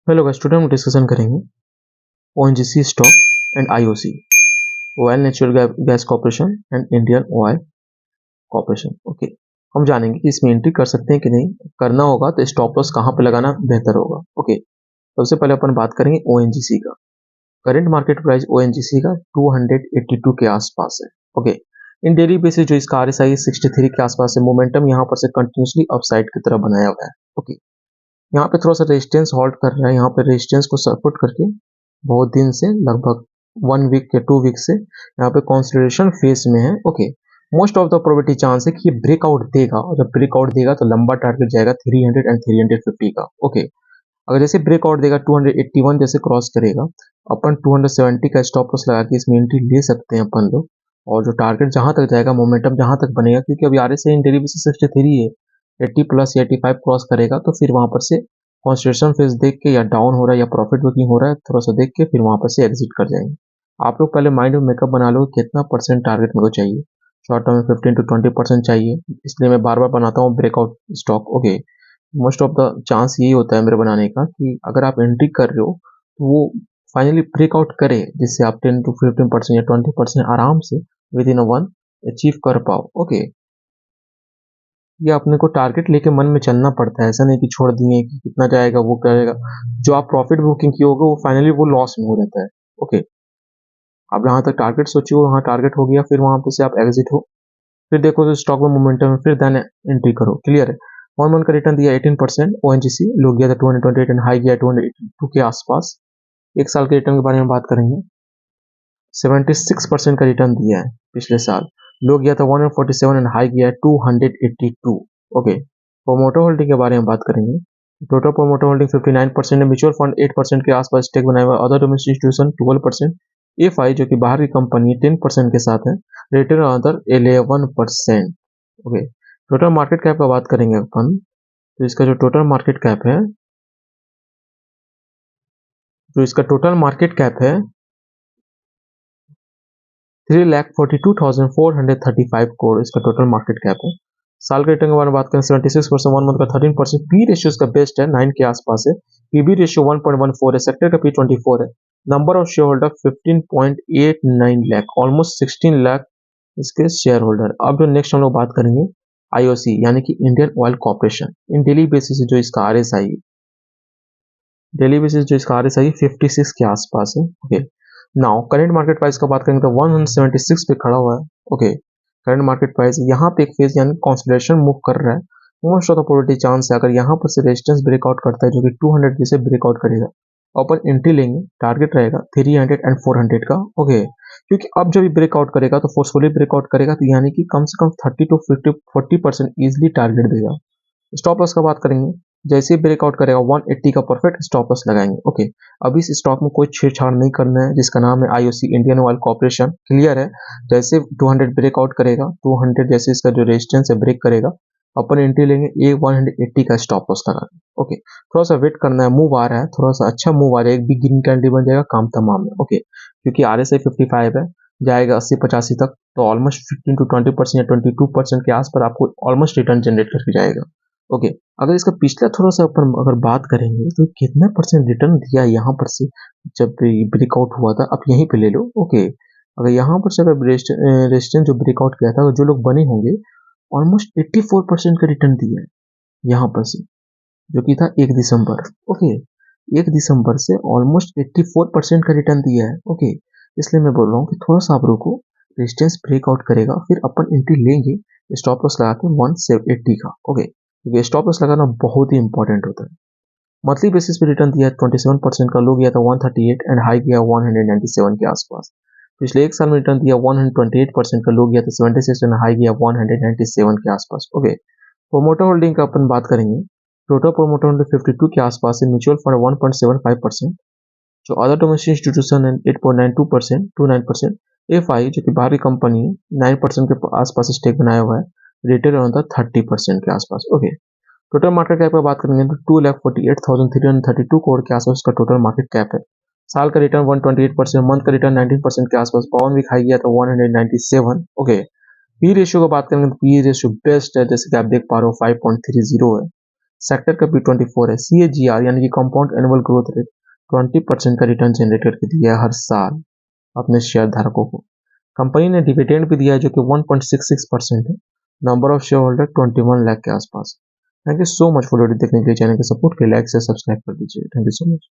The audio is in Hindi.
हेलो गाइस, टुडे हम डिस्कशन करेंगे ONGC stock and IOC, oil natural gas corporation and Indian oil corporation. Okay, हम जानेंगे कि इसमें एंट्री कर सकते हैं कि नहीं, करना होगा तो स्टॉप लॉस कहाँ पे लगाना बेहतर होगा। ओके, सबसे पहले अपन बात करेंगे ओएनजीसी का। करंट मार्केट प्राइस ओएनजीसी का 282 के आसपास है। ओके, इन डेली बेसिस जो इसका आरएसआई 63 के आसपास है। मोमेंटम यहाँ पर से कंटिन्यूसली अपसाइड की तरफ बनाया हुआ है। ओके, यहाँ पे थोड़ा सा रेजिस्टेंस होल्ड कर रहा है। यहाँ पे रेजिस्टेंस को सपोर्ट करके बहुत दिन से, लगभग 1 वीक या 2 वीक से यहाँ पे कंसोलिडेशन फेज में है। Okay, most of the probability chance है कि ये ब्रेकआउट देगा, और जब ब्रेकआउट देगा तो लंबा टारगेट जाएगा 300 एंड 350 का। ओके, अगर जैसे ब्रेकआउट देगा 281 जैसे क्रॉस करेगा, अपन 270 का स्टॉप लॉस लगा के इसमें एंट्री ले सकते हैं अपन लोग। और जो टारगेट जहां तक जाएगा, मोमेंटम जहां तक बनेगा, क्योंकि अभी आरएसआई इन डेली बेसिस 63 है, 80 प्लस या 85 क्रॉस करेगा तो फिर वहां पर से कंसोलिडेशन फेज देख के, या डाउन हो रहा है या प्रॉफिट बुकिंग हो रहा है थोड़ा सा देख के, फिर वहां पर से एग्जिट कर जाएंगे। आप लोग पहले माइंड में मेकअप बना लो कितना परसेंट टारगेट मेरे को चाहिए। शॉर्ट टर्म में 15 to 20% चाहिए, इसलिए मैं बार बार बनाता हूँ breakout stock. Okay, most of the chance यही होता है मेरे बनाने का कि अगर आप एंट्री कर रहे हो तो वो फाइनली ब्रेकआउट करे, जिससे आप 10 to 15% या 20% आराम से विद इन वन अचीव कर पाओ। ओके, ये अपने को टारगेट लेके मन में चलना पड़ता है, ऐसा नहीं कि छोड़ दिए कि कितना जाएगा वो करेगा। जो आप प्रॉफिट बुकिंग किए होगे वो फाइनली वो लॉस में हो जाता है। ओके, आप जहाँ तक टारगेट सोचे हो वहाँ टारगेट हो गया, फिर वहां पे से आप एग्जिट हो, फिर देखो तो स्टॉक में मोमेंटम है, फिर देन एंट्री करो। क्लियर है। 1 मंथ का रिटर्न दिया 18%। ओएनजीसी लो गया था 228 एंड हाई गया 282 के आसपास। एक साल के रिटर्न के बारे में बात करेंगे, 76% का रिटर्न दिया है पिछले साल। लो गया था 147 एंड हाई गया 282। ओके, प्रोमोटर होल्डिंग के बारे में बात करेंगे। टोटल प्रोमोटर होल्डिंग 59% है। म्यूचुअल फंड 8% के आसपास स्टेक बनाया हुआ है। Other domestic institution 12%। एफआई जो कि बाहर की कंपनी है 10% के साथ है। Retail other 11%। Okay, total market cap का बात करेंगे अपन, तो इसका जो टोटल मार्केट कैप है, जो इसका टोटल मार्केट कैप है 3,42,435 करोड़ इसका टोटल मार्केट कैप है। साल के रिटर्न के बारे में बात करें 76%, 1 मंथ का 13%। पी रेशियो इसका बेस्ट है, 9 के आसपास है। पीबी रेशियो 1.14 है। सेक्टर का पी 24 है। Number of share holder 15.89 lakh, almost 16 lakh इसके शेयर होल्डर। अब जो नेक्स्ट हम लोग बात करेंगे आईओसी यानी कि इंडियन ऑयल कॉर्पोरेशन। इन डेली बेसिस जो इसका आरएसआई, डेली बेसिस जो इसका आरएसआई 56 के आसपास है। Okay, now current market price का बात करेंगे तो 176 पे खड़ा हुआ है। ओके, करंट मार्केट प्राइस यहाँ पे एक फेज यानी कंसोलिडेशन मूव कर रहा है। Most of the probability chance है अगर यहाँ पर से रेजिस्टेंस ब्रेकआउट करता है, जो कि 200 जैसे ब्रेकआउट करेगा, अपन एंट्री लेंगे। टारगेट रहेगा 300 एंड 400 का। ओके, क्योंकि अब जब ब्रेकआउट करेगा तो फोर्सफुली ब्रेकआउट करेगा, तो यानी कि कम से कम 30 to 40% इजिली टारगेट देगा। स्टॉप लॉस का बात करेंगे, जैसे ही ब्रेकआउट करेगा 180 का परफेक्ट स्टॉप लॉस लगाएंगे। ओके, अभी इस स्टॉक में कोई छेड़छाड़ नहीं करना है, जिसका नाम है IOC Indian oil corporation. Clear है। जैसे 200 ब्रेकआउट करेगा, 200 जैसे इसका जो रेजिस्टेंस है ब्रेक करेगा, अपन एंट्री लेंगे ए 180 का स्टॉप लॉस लगा। ओके, थोड़ा सा वेट करना है, मूव आ रहा है, थोड़ा सा अच्छा मूव आ रहा है, एक बिग ग्रीन कैंडल बन जाएगा, काम तमाम है। ओके, क्योंकि आरएसआई 55 है, जाएगा 80-85 तक, तो ऑलमोस्ट 15 to 20% या 22% के आस पर आपको ऑलमोस्ट रिटर्न जनरेट करके जाएगा। ओके, अगर इसका पिछला थोड़ा सा अपन अगर बात करेंगे तो कितना परसेंट रिटर्न दिया है यहाँ पर से, जब ब्रेकआउट हुआ था, आप यहीं पे ले लो। ओके, अगर यहाँ पर से अगर रेजिस्टेंस जो ब्रेकआउट किया था, जो लोग बने होंगे, ऑलमोस्ट 84% का रिटर्न दिया है यहाँ पर से, जो कि था 1 दिसंबर। ओके, 1 दिसंबर से ऑलमोस्ट 84% का रिटर्न दिया है। ओके, इसलिए मैं बोल रहा हूँ कि थोड़ा सा आप रुको, रेजिस्टेंस ब्रेकआउट करेगा, फिर अपन एंट्री लेंगे स्टॉप लॉस लगा के 180 का। ओके, क्योंकि स्टॉप लॉस लगाना बहुत ही इंपॉर्टेंट होता है। मंथली बेसिस पे रिटर्न दिया है 27% का, लो गया था 138 एंड हाई गया 197 के आसपास। पिछले एक साल में रिटर्न दिया 128% का, लो गया था 76 एंड हाई गया 197 के आसपास। ओके, प्रोमोटर होल्डिंग का अपन बात करेंगे, टोटल प्रोमोटर होल्डिंग 52 के आसपास है। म्यूचुअल फंड 1.75%, जो अदर डोमेस्टिक इंस्टीट्यूशन है 8.92%, 29%। एफआई जो कि बाहरी कंपनी है 9% के आसपास स्टेक बनाया हुआ है। रिटेल होता 30% के आसपास। ओके, टोटल मार्केट कैप का बात करेंगे तो 2,48,332 करोड़ के आसपास का टोटल मार्केट कैप है। साल का रिटर्न 128%, मंथ का रिटर्न 19% के आसपास। 52 वीक हाई गया था 197। ओके, पी रेशियो का बात करेंगे तो पी रेशियो बेस्ट है, जैसे कि आप देख पा रहे हो 5.30 है। सेक्टर का P24 है। CAGR यानी कि कंपाउंड एनुअल ग्रोथ रेट 20% का रिटर्न जनरेट करके दिया है हर साल अपने शेयर धारकों को। कंपनी ने डिविडेंड भी दिया है जो कि 1.66% है। Number of share holder 21 lakh के आसपास। Thank you so much for video देखने के लिए। चैनल के सपोर्ट के लिए लाइक से सब्सक्राइब कर दीजिए। Thank you so much.